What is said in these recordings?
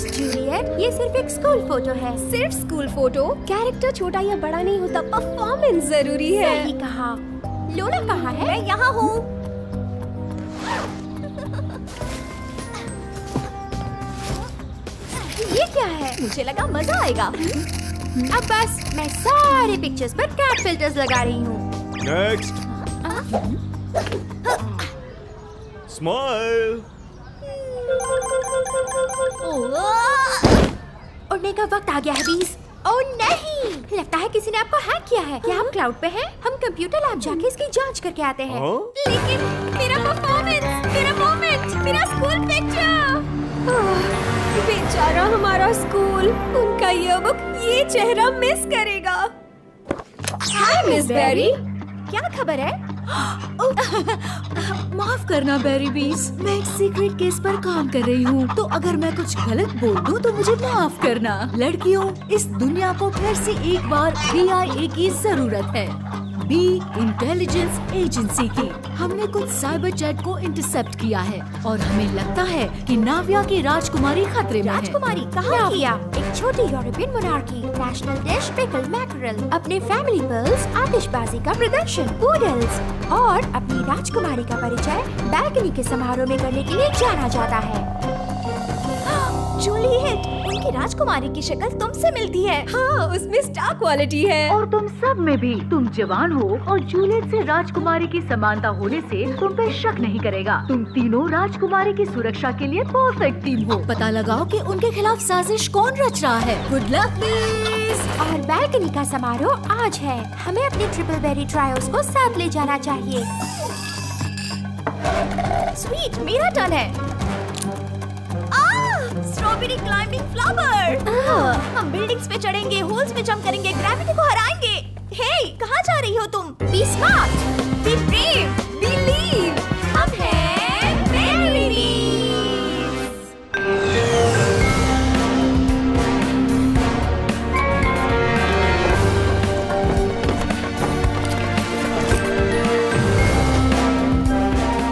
Juliet, ये सिर्फ एक स्कूल फोटो है। सिर्फ स्कूल फोटो? कैरेक्टर छोटा या बड़ा नहीं होता, परफॉर्मेंस जरूरी है। सही कहा। लोला कहाँ है? मैं यहाँ हूँ। ये क्या है? मुझे लगा मजा आएगा। अब बस मैं सारे पिक्चर्स पर कैट फिल्टर्स लगा रही हूँ। नेक्स्ट। स्माइल। उड़ने का वक्त आ गया है बीस। ओह नहीं, लगता है किसी ने आपको हैक किया है। क्या हम क्लाउड पे हैं? हम कंप्यूटर लैब जाके इसकी जांच करके आते हैं। लेकिन मेरा परफॉर्मेंस, मेरा मोमेंट, मेरा स्कूल पिक्चर। बेचारा हमारा स्कूल, उनका ईयरबुक ये चेहरा मिस करेगा। हाय मिस बेरी, क्या खबर है? माफ करना बेरी बीस, मैं एक सीक्रेट केस पर काम कर रही हूँ, तो अगर मैं कुछ गलत बोल दूँ तो मुझे माफ करना। लड़कियों, इस दुनिया को फिर से एक बार BIA की जरूरत है, बी इंटेलिजेंस एजेंसी की। हमने कुछ साइबर जेट को इंटरसेप्ट किया है और हमें लगता है कि नाविया की राजकुमारी खतरे में है। राजकुमारी कहाँ की? एक छोटी European monarchy, national dish pickle mackerel, अपने फैमिली पर्ल्स, आतिशबाजी का प्रदर्शन, पूडल्स और अपनी राजकुमारी का परिचय बैल्कनी के समारोह में करने के लिए जाना जाता है। जूलियट, उनकी राजकुमारी की शक्ल तुमसे मिलती है। हाँ, उसमें स्टार क्वालिटी है। और तुम सब में भी। तुम जवान हो और जूलियट से राजकुमारी की समानता होने से तुम पे शक नहीं करेगा। तुम तीनों राजकुमारी की सुरक्षा के लिए परफेक्ट टीम हो। पता लगाओ कि उनके खिलाफ साजिश कौन रच रहा है। Good luck please. और बैल्कनी का समारोह आज है। हमें अपने ट्रिपल बेरी ट्रायोस को साथ ले जाना चाहिए। स्वीट, मेरा टर्न है। Strawberry climbing flower. हम बिल्डिंग्स पे चढ़ेंगे, होल्स में जंप करेंगे, ग्रेविटी को हराएंगे। हे, कहाँ जा रही हो तुम? Be smart, be brave, believe. हम हैं बेरी बीज।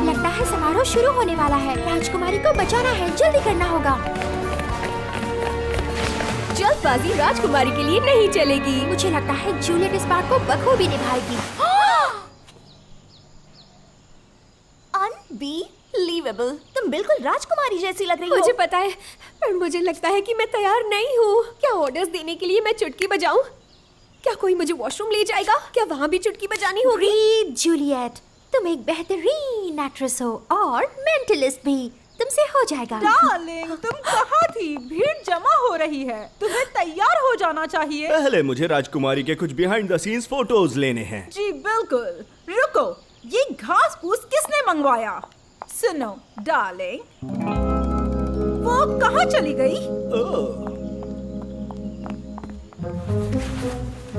लगता है समारोह शुरू होने वाला है। राजकुमारी को बचाना है, जल्दी करना होगा। जल्दबाजी राजकुमारी के लिए नहीं चलेगी। मुझे लगता है जूलियट इस बात को बखूबी निभाएगी। अनबिलीवेबल, तुम बिल्कुल राजकुमारी जैसी लग रही हो। मुझे पता है, पर मुझे लगता है कि मैं तैयार नहीं हूँ। क्या ऑर्डर्स देने के लिए मैं चुटकी बजाऊं? क्या कोई मुझे वॉशरूम ले जाएगा? क्या वहाँ भी चुटकी बजानी होगी? रीड जूलियट, तुम एक बेहतरीन एक्ट्रेस हो और मेंटलिस्ट भी। तुमसे हो जाएगा। डार्लिंग, तुम कहाँ थी? भीड़ जमा हो रही है, तुम्हें तैयार हो जाना चाहिए। पहले मुझे राजकुमारी के कुछ बिहाइंड द सीन्स फोटोज लेने हैं। जी बिल्कुल। रुको, ये घास फूस किसने मंगवाया? सुनो डार्लिंग, वो कहाँ चली गई?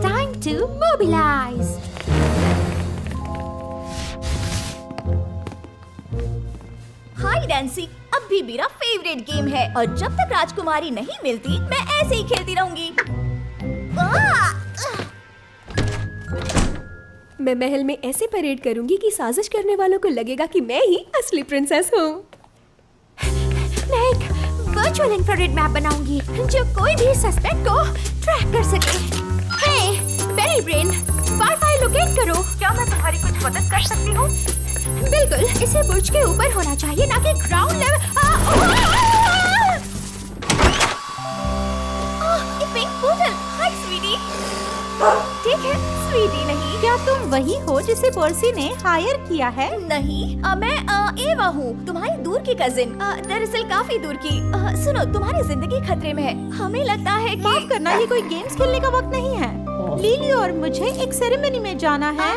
Time to mobilise. हाय डैंसी, अब भी मेरा फेवरेट गेम है और जब तक राजकुमारी नहीं मिलती मैं ऐसे ही खेलती रहूंगी। मैं महल में ऐसे परेड करूंगी कि साजिश करने वालों को लगेगा कि मैं ही असली प्रिंसेस हूँ। मैं एक वर्चुअल इंफ्रारेड मैप बनाऊंगी जो कोई भी सस्पेक्ट को ट्रैक कर सके। हे, बेरी ब्रेन, वाईफाई लोकेट करो। क्या मैं तुम्हारी कुछ मदद कर सकती हूँ? बिल्कुल, इसे बुर्ज के ऊपर होना चाहिए, ना कि ग्राउंड लेवल। ये पिंक पोर्टल। हाय स्वीटी। ठीक है स्वीटी, नहीं। क्या तुम वही हो जिसे पर्सी ने हायर किया है? नहीं, मैं एवा हूँ, तुम्हारी दूर की कजिन, दरअसल काफी दूर की। सुनो, तुम्हारी जिंदगी खतरे में है। हमें लगता है कि माफ करना, ये कोई गेम्स खेलने का वक्त नहीं है। लिली और मुझे एक सेरेमनी में जाना है।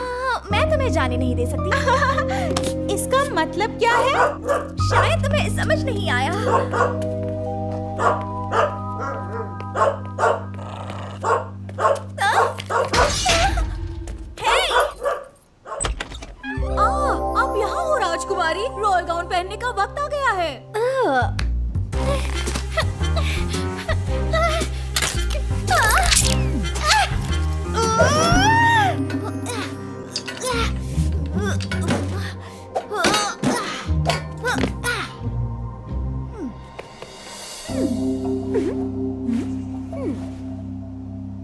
मैं तुम्हें जाने नहीं दे सकती। इसका मतलब क्या है? शायद तुम्हें समझ नहीं आया। आप यहाँ हो राजकुमारी, रॉयल गाउन पहनने का वक्त आ गया है।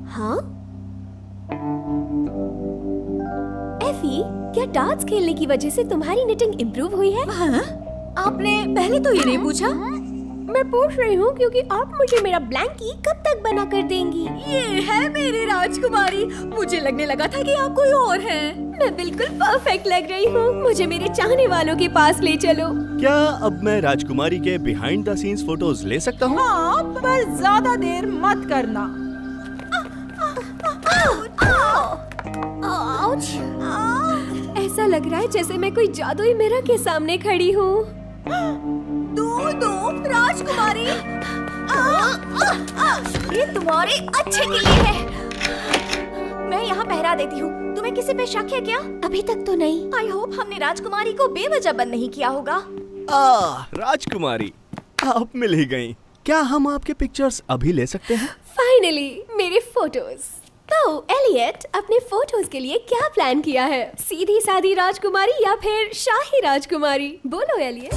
हाँ? एफी, क्या डांस खेलने की वजह से तुम्हारी निटिंग इम्प्रूव हुई है? हाँ? आपने पहले तो ये नहीं पूछा। मैं पूछ रही हूँ क्योंकि आप मुझे मेरा ब्लैंकी कब तक बना कर देंगी? ये है मेरी राजकुमारी। मुझे लगने लगा था कि आप कोई और हैं। मैं बिल्कुल परफेक्ट लग रही हूँ। मुझे मेरे चाहने वालों के पास ले चलो। क्या अब मैं राजकुमारी के बिहाइंड द सीन्स फोटोज ले सकता हूँ? हाँ, पर ज्यादा देर मत करना। ऐसा लग रहा है जैसे मैं कोई जादुई मिरर के सामने खड़ी हूँ। दो राजकुमारी, ये तुम्हारे अच्छे के लिए है। मैं यहाँ पहरा देती हूँ। तुम्हें किसी पे शक है क्या? अभी तक तो नहीं। आई होप हमने राजकुमारी को बेवजह बंद नहीं किया होगा। राजकुमारी, आप मिल ही गयी। क्या हम आपके पिक्चर्स अभी ले सकते हैं? फाइनली मेरे फोटोज। तो एलियट, अपने फोटोज के लिए क्या प्लान किया है? सीधी सादी राजकुमारी या फिर शाही राजकुमारी? बोलो Elliot.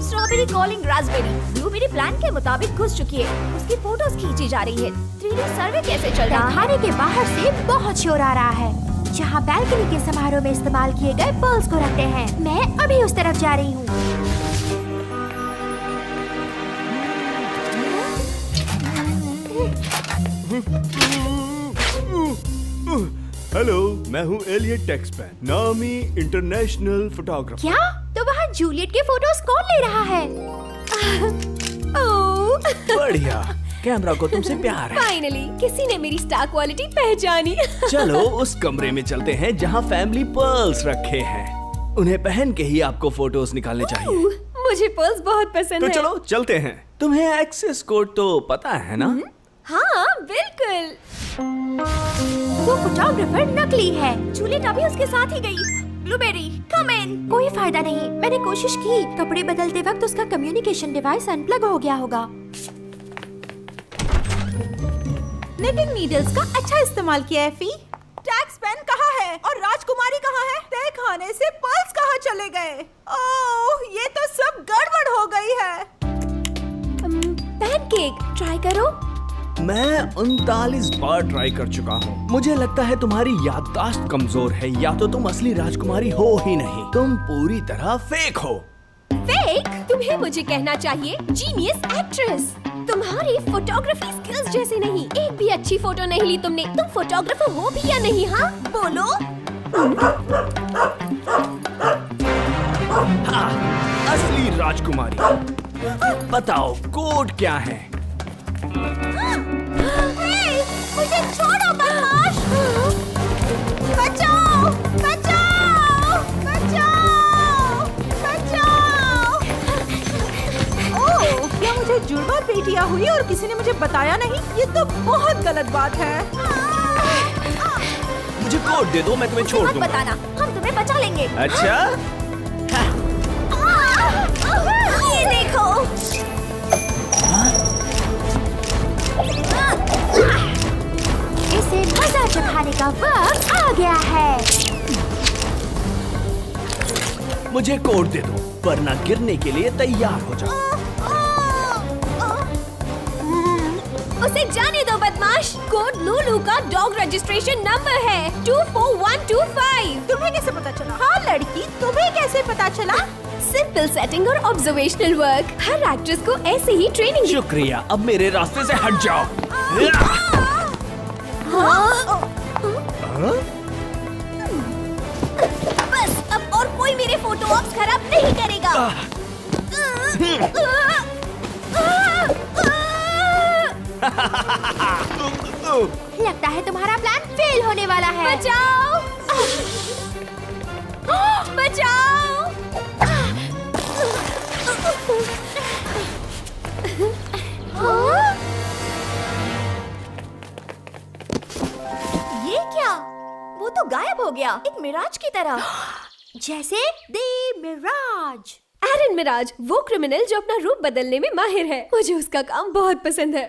Strawberry calling raspberry. Blueberry plan के मुताबिक घुस चुकी है। उसकी फोटोज खींची जा रही है। 3D सर्वे कैसे चल रहा है? खाने के बाहर से बहुत शोर आ रहा है, जहाँ बैल्कनी के समारोह में इस्तेमाल किए गए पर्ल्स को रखते हैं। मैं अभी उस तरफ जा रही हूँ। हेलो, मैं हूँ एलियट टेक्सपैन, नामी इंटरनेशनल फोटोग्राफर। क्या? तो वहाँ जूलियट के फोटोज कौन ले रहा है? ओह, बढ़िया, कैमरा को तुमसे प्यार है। फाइनली किसी ने मेरी स्टार क्वालिटी पहचानी। चलो उस कमरे में चलते हैं जहाँ फैमिली पर्ल्स रखे हैं। उन्हें पहन के ही आपको फोटोज निकालने चाहिए। मुझे पर्ल्स बहुत पसंद तो है। चलो चलते हैं। तुम्हें एक्सेस कोड तो पता है ना? हाँ बिल्कुल। वो फोटोग्राफर नकली है। जूलियट अभी उसके साथ ही गई। ब्लूबेरी, कम इन। कोई फायदा नहीं। मैंने कोशिश की। कपड़े बदलते वक्त उसका कम्युनिकेशन डिवाइस अनप्लग हो गया होगा। निटिंग नीडल्स का अच्छा इस्तेमाल किया एफी। टैक्स पेन कहाँ है और राजकुमारी कहाँ है? तय खाने से पर्ल्स कहाँ चले गए? ओह, ये तो सब गड़बड़ हो गई है। पैनकेक ट्राई करो। मैं 39 बार ट्राई कर चुका हूँ। मुझे लगता है तुम्हारी याददाश्त कमजोर है, या तो तुम असली राजकुमारी हो ही नहीं, तुम पूरी तरह फेक हो। फेक? तुम्हें मुझे कहना चाहिए जीनियस एक्ट्रेस। तुम्हारी फोटोग्राफी स्किल्स जैसी नहीं। एक भी अच्छी फोटो नहीं ली तुमने। तुम फोटोग्राफर हो भी या नहीं? हाँ बोलो। हाँ, असली राजकुमारी। बताओ कोड क्या है? मुझे छोड़ो बदमाश! बचाओ! बचाओ! बचाओ! बचाओ! ओह, क्या मुझे जुड़वा बेटियां हुई और किसी ने मुझे बताया नहीं? ये तो बहुत गलत बात है। मुझे कोड दे दो, मैं तुम्हें छोड़ मत दूंगा। बताना, हम तुम्हें बचा लेंगे। अच्छा? ये देखो। इसे मजा चखाने का वक्त आ गया है। मुझे कोड दे दो, वरना गिरने के लिए तैयार हो जाओ। उसे जाने दो बदमाश। कोड लूलू का डॉग रजिस्ट्रेशन नंबर है 24125। तुम्हें कैसे पता चला? हाँ लड़की, तुम्हें कैसे पता चला? सिंपल सेटिंग और ऑब्जर्वेशनल वर्क। हर एक्ट्रेस को ऐसे ही ट्रेनिंग। शुक्रिया, अब मेरे रास्ते से हट जाओ। बस अब और कोई मेरे फोटो ऑप्स खराब नहीं करेगा। लगता है तुम्हारा प्लान फेल होने वाला है। बचाओ! बचाओ! ये क्या? वो तो गायब हो गया, एक मिराज की तरह। जैसे दी मिराज। एरन मिराज, वो क्रिमिनल जो अपना रूप बदलने में माहिर है। मुझे उसका काम बहुत पसंद है।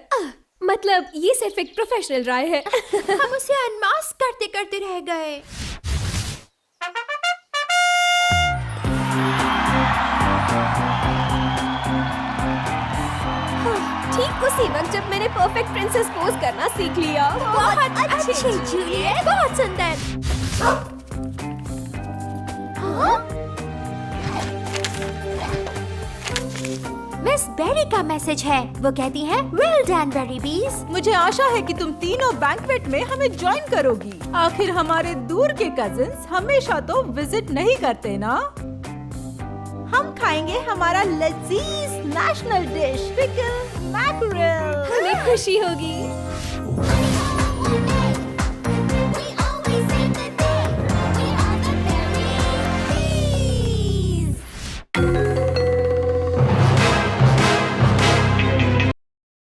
मतलब ये सिर्फ एक प्रोफेशनल राय है। हम उसे अनमास्क करते करते रह गए। ठीक उसी वक्त जब मैंने परफेक्ट प्रिंसेस पोज करना सीख लिया। बहुत अच्छे जूलियट, बहुत सुंदर। मिस बेरी का मैसेज है। वो कहती हैं, वेल डन बेरी बीज। मुझे आशा है कि तुम तीनों बैंक्वेट में हमें ज्वाइन करोगी। आखिर हमारे दूर के कजिन्स हमेशा तो विजिट नहीं करते ना। हम खाएंगे हमारा लजीज नेशनल डिश पिकल मैकरेल। हमें खुशी होगी।